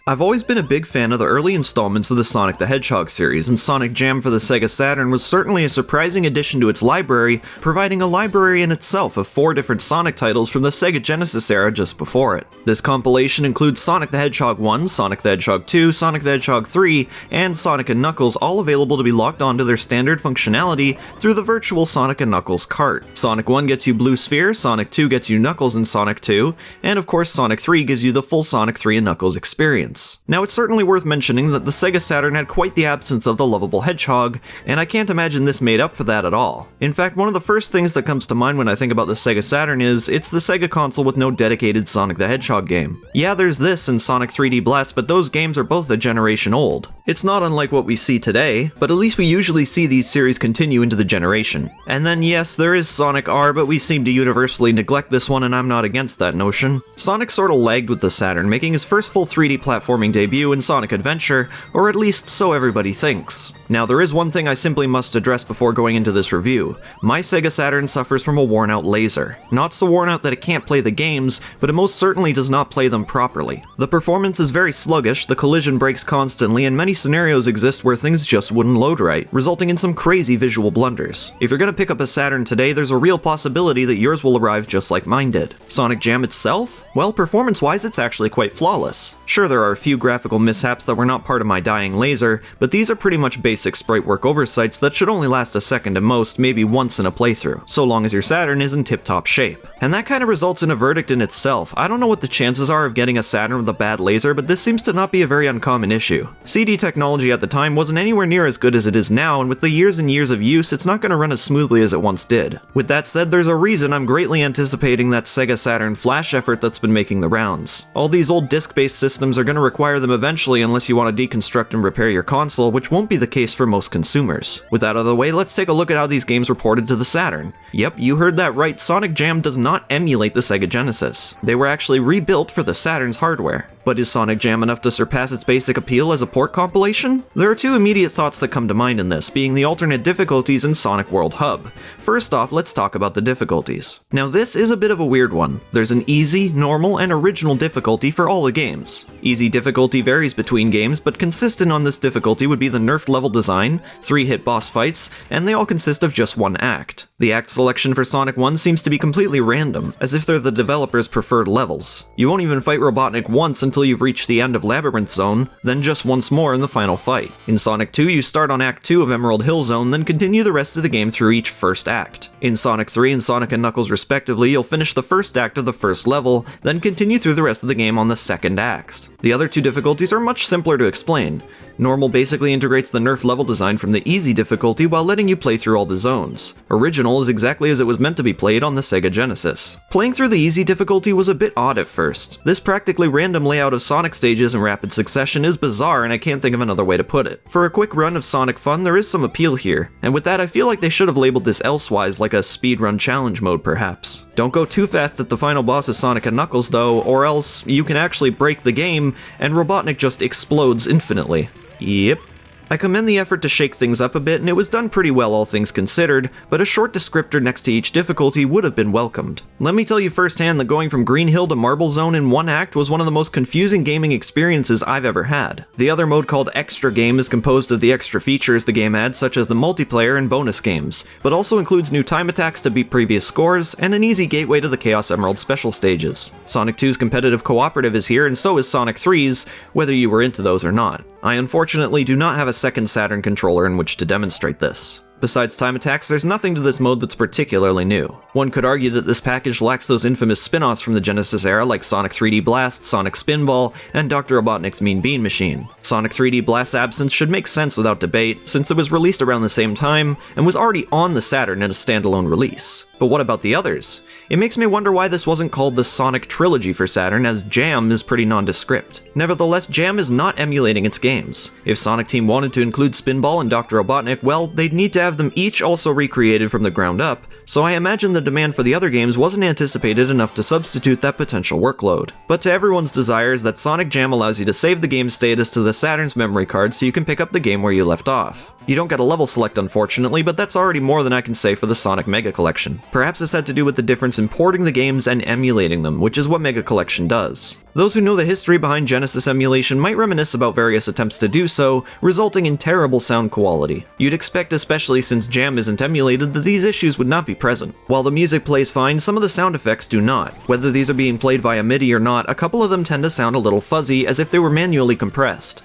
I've always been a big fan of the early installments of the Sonic the Hedgehog series, and Sonic Jam for the Sega Saturn was certainly a surprising addition to its library, providing a library in itself of 4 different Sonic titles from the Sega Genesis era just before it. This compilation includes Sonic the Hedgehog 1, Sonic the Hedgehog 2, Sonic the Hedgehog 3, and Sonic & Knuckles, all available to be locked onto their standard functionality through the virtual Sonic & Knuckles cart. Sonic 1 gets you Blue Sphere, Sonic 2 gets you Knuckles and Sonic 2, and of course Sonic 3 gives you the full Sonic 3 and Knuckles experience. Now, it's certainly worth mentioning that the Sega Saturn had quite the absence of the lovable hedgehog, and I can't imagine this made up for that at all. In fact, one of the first things that comes to mind when I think about the Sega Saturn is, it's the Sega console with no dedicated Sonic the Hedgehog game. Yeah, there's this and Sonic 3D Blast, but those games are both a generation old. It's not unlike what we see today, but at least we usually see these series continue into the generation. And then yes, there is Sonic R, but we seem to universally neglect this one, and I'm not against that notion. Sonic sorta lagged with the Saturn, making his first full 3D platforming debut in Sonic Adventure, or at least so everybody thinks. Now, there is one thing I simply must address before going into this review. My Sega Saturn suffers from a worn-out laser. Not so worn out that it can't play the games, but it most certainly does not play them properly. The performance is very sluggish, the collision breaks constantly, and many scenarios exist where things just wouldn't load right, resulting in some crazy visual blunders. If you're gonna pick up a Saturn today, there's a real possibility that yours will arrive just like mine did. Sonic Jam itself? Well, performance-wise, it's actually quite flawless. Sure, there are a few graphical mishaps that were not part of my dying laser, but these are pretty much basic sprite work oversights that should only last a second at most, maybe once in a playthrough, so long as your Saturn is in tip-top shape. And that kinda results in a verdict in itself. I don't know what the chances are of getting a Saturn with a bad laser, but this seems to not be a very uncommon issue. CD technology at the time wasn't anywhere near as good as it is now, and with the years and years of use, it's not gonna run as smoothly as it once did. With that said, there's a reason I'm greatly anticipating that Sega Saturn Flash effort that's been making the rounds. All these old disc-based systems are gonna require them eventually unless you want to deconstruct and repair your console, which won't be the case for most consumers. With that out of the way, let's take a look at how these games reported to the Saturn. Yep, you heard that right, Sonic Jam does not emulate the Sega Genesis. They were actually rebuilt for the Saturn's hardware. But is Sonic Jam enough to surpass its basic appeal as a port compilation? There are 2 immediate thoughts that come to mind in this, being the alternate difficulties in Sonic World Hub. First off, let's talk about the difficulties. Now this is a bit of a weird one. There's an easy, normal, and original difficulty for all the games. Easy difficulty varies between games, but consistent on this difficulty would be the nerfed level design, 3-hit boss fights, and they all consist of just 1 act. The act selection for Sonic 1 seems to be completely random, as if they're the developer's preferred levels. You won't even fight Robotnik once until you've reached the end of Labyrinth Zone, then just once more in the final fight. In Sonic 2, you start on Act 2 of Emerald Hill Zone, then continue the rest of the game through each first act. In Sonic 3 and Sonic & Knuckles respectively, you'll finish the first act of the first level, then continue through the rest of the game on the second acts. The other 2 difficulties are much simpler to explain. Normal basically integrates the nerfed level design from the easy difficulty while letting you play through all the zones. Original is exactly as it was meant to be played on the Sega Genesis. Playing through the easy difficulty was a bit odd at first. This practically random layout of Sonic stages in rapid succession is bizarre, and I can't think of another way to put it. For a quick run of Sonic fun, there is some appeal here, and with that I feel like they should have labeled this elsewise, like a speedrun challenge mode perhaps. Don't go too fast at the final boss of Sonic & Knuckles though, or else you can actually break the game, and Robotnik just explodes infinitely. Yep. I commend the effort to shake things up a bit, and it was done pretty well all things considered, but a short descriptor next to each difficulty would have been welcomed. Let me tell you firsthand that going from Green Hill to Marble Zone in 1 act was one of the most confusing gaming experiences I've ever had. The other mode called Extra Game is composed of the extra features the game adds, such as the multiplayer and bonus games, but also includes new time attacks to beat previous scores, and an easy gateway to the Chaos Emerald special stages. Sonic 2's competitive cooperative is here, and so is Sonic 3's, whether you were into those or not. I unfortunately do not have a second Saturn controller in which to demonstrate this. Besides time attacks, there's nothing to this mode that's particularly new. One could argue that this package lacks those infamous spin-offs from the Genesis era like Sonic 3D Blast, Sonic Spinball, and Dr. Robotnik's Mean Bean Machine. Sonic 3D Blast's absence should make sense without debate, since it was released around the same time, and was already on the Saturn in a standalone release. But what about the others? It makes me wonder why this wasn't called the Sonic Trilogy for Saturn, as Jam is pretty nondescript. Nevertheless, Jam is not emulating its games. If Sonic Team wanted to include Spinball and Dr. Robotnik, well, they'd need to have them each also recreated from the ground up, so I imagine the demand for the other games wasn't anticipated enough to substitute that potential workload. But to everyone's desires, that Sonic Jam allows you to save the game status to the Saturn's memory card so you can pick up the game where you left off. You don't get a level select unfortunately, but that's already more than I can say for the Sonic Mega Collection. Perhaps this had to do with the difference in porting the games and emulating them, which is what Mega Collection does. Those who know the history behind Genesis emulation might reminisce about various attempts to do so, resulting in terrible sound quality. You'd expect, especially since Jam isn't emulated, that these issues would not be present. While the music plays fine, some of the sound effects do not. Whether these are being played via MIDI or not, a couple of them tend to sound a little fuzzy, as if they were manually compressed.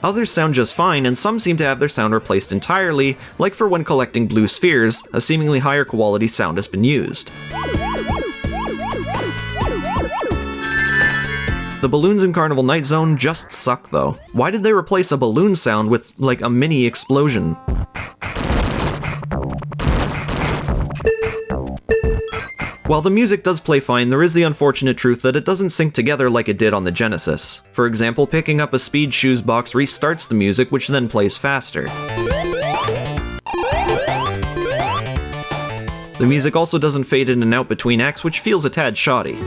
Others sound just fine, and some seem to have their sound replaced entirely, like for when collecting blue spheres, a seemingly higher quality sound has been used. The balloons in Carnival Night Zone just suck though. Why did they replace a balloon sound with, like, a mini explosion? While the music does play fine, there is the unfortunate truth that it doesn't sync together like it did on the Genesis. For example, picking up a Speed Shoes box restarts the music, which then plays faster. The music also doesn't fade in and out between acts, which feels a tad shoddy.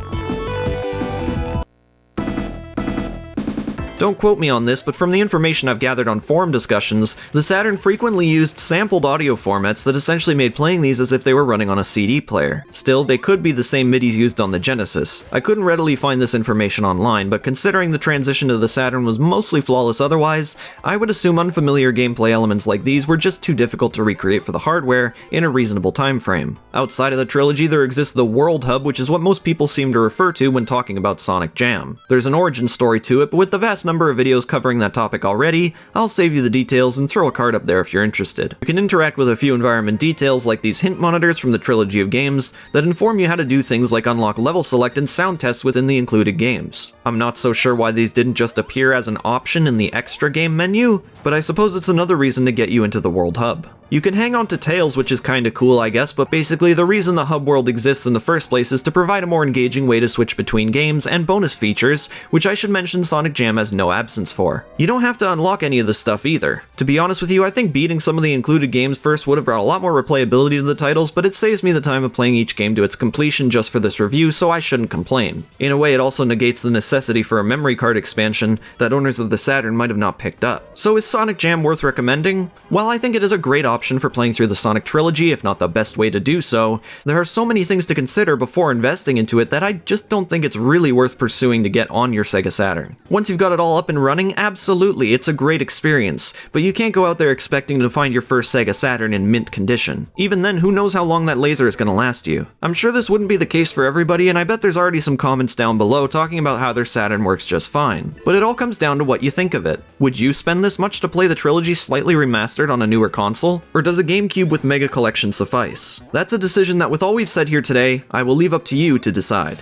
Don't quote me on this, but from the information I've gathered on forum discussions, the Saturn frequently used sampled audio formats that essentially made playing these as if they were running on a CD player. Still, they could be the same MIDIs used on the Genesis. I couldn't readily find this information online, but considering the transition to the Saturn was mostly flawless otherwise, I would assume unfamiliar gameplay elements like these were just too difficult to recreate for the hardware in a reasonable time frame. Outside of the trilogy, there exists the World Hub, which is what most people seem to refer to when talking about Sonic Jam. There's an origin story to it, but with the vast number of videos covering that topic already, I'll save you the details and throw a card up there if you're interested. You can interact with a few environment details like these hint monitors from the trilogy of games that inform you how to do things like unlock level select and sound tests within the included games. I'm not so sure why these didn't just appear as an option in the extra game menu, but I suppose it's another reason to get you into the World Hub. You can hang on to Tails, which is kinda cool I guess, but basically the reason the hub world exists in the first place is to provide a more engaging way to switch between games and bonus features, which I should mention Sonic Jam has no absence for. You don't have to unlock any of this stuff either. To be honest with you, I think beating some of the included games first would have brought a lot more replayability to the titles, but it saves me the time of playing each game to its completion just for this review, so I shouldn't complain. In a way, it also negates the necessity for a memory card expansion that owners of the Saturn might have not picked up. So is Sonic Jam worth recommending? Well, I think it is a great option for playing through the Sonic trilogy, if not the best way to do so. There are so many things to consider before investing into it that I just don't think it's really worth pursuing to get on your Sega Saturn. Once you've got it all up and running, absolutely, it's a great experience, but you can't go out there expecting to find your first Sega Saturn in mint condition. Even then, who knows how long that laser is going to last you. I'm sure this wouldn't be the case for everybody, and I bet there's already some comments down below talking about how their Saturn works just fine. But it all comes down to what you think of it. Would you spend this much to play the trilogy slightly remastered on a newer console? Or does a GameCube with Mega Collection suffice? That's a decision that, with all we've said here today, I will leave up to you to decide.